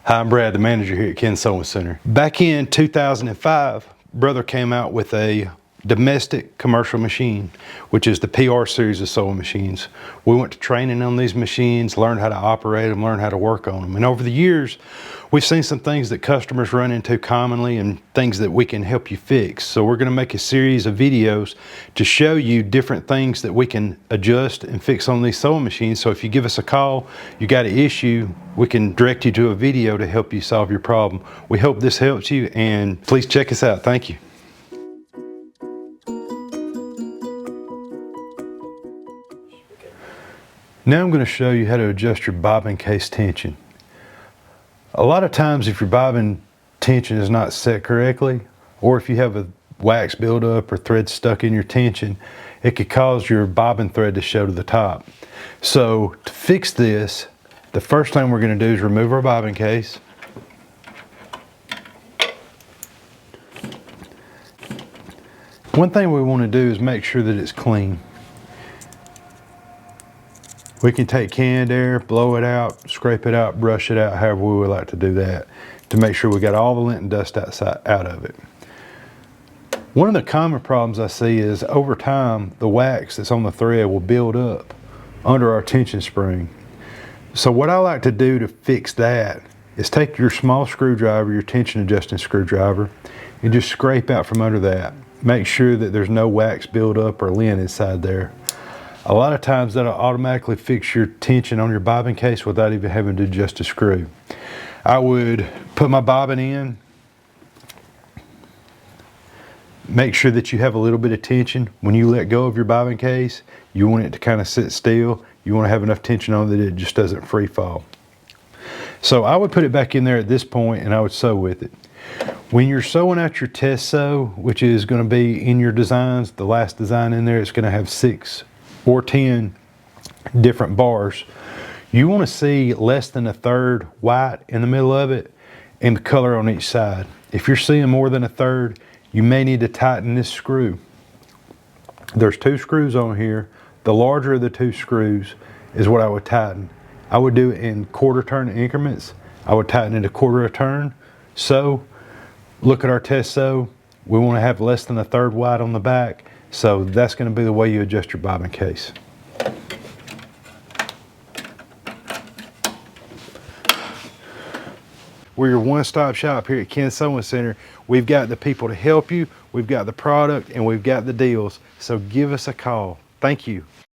Hi, I'm Brad, the manager here at Ken's Sewing Center. Back in 2005, Brother came out with a domestic commercial machine, which is the PR series of sewing machines. We went to training on these machines, learned how to operate them, learned how to work on them. And over the years, we've seen some things that customers run into commonly and things that we can help you fix. So we're gonna make a series of videos to show you different things that we can adjust and fix on these sewing machines. So if you give us a call, you got an issue, we can direct you to a video to help you solve your problem. We hope this helps you, and please check us out. Thank you. Now I'm going to show you how to adjust your bobbin case tension. A lot of times if your bobbin tension is not set correctly, or if you have a wax buildup or thread stuck in your tension, it could cause your bobbin thread to show to the top. So to fix this, the first thing we're going to do is remove our bobbin case. One thing we want to do is make sure that it's clean. We can take canned air, blow it out, scrape it out, brush it out, however we would like to do that, to make sure we got all the lint and dust out of it. One of the common problems I see is over time, the wax that's on the thread will build up under our tension spring. So what I like to do to fix that is take your small screwdriver, your tension adjusting screwdriver, and just scrape out from under that. Make sure that there's no wax buildup or lint inside there. A lot of times that'll automatically fix your tension on your bobbin case without even having to adjust a screw. I would put my bobbin in, make sure that you have a little bit of tension. When you let go of your bobbin case, you want it to kind of sit still. You want to have enough tension on it that it just doesn't free fall. So I would put it back in there at this point and I would sew with it. When you're sewing out your test sew, which is going to be in your designs, the last design in there, it's going to have 6 or 10 different bars. You want to see less than a third white in the middle of it and the color on each side. If you're seeing more than a third, you may need to tighten this screw. There's 2 screws on here. The larger of the 2 screws is what I would tighten. I would do it in quarter turn increments. I would tighten it a quarter a turn. So look at our test sew. We want to have less than a third white on the back. So that's going to be the way you adjust your bobbin case. We're your one-stop shop here at Ken's Sewing Center. We've got the people to help you, we've got the product, and we've got the deals. So give us a call. Thank you.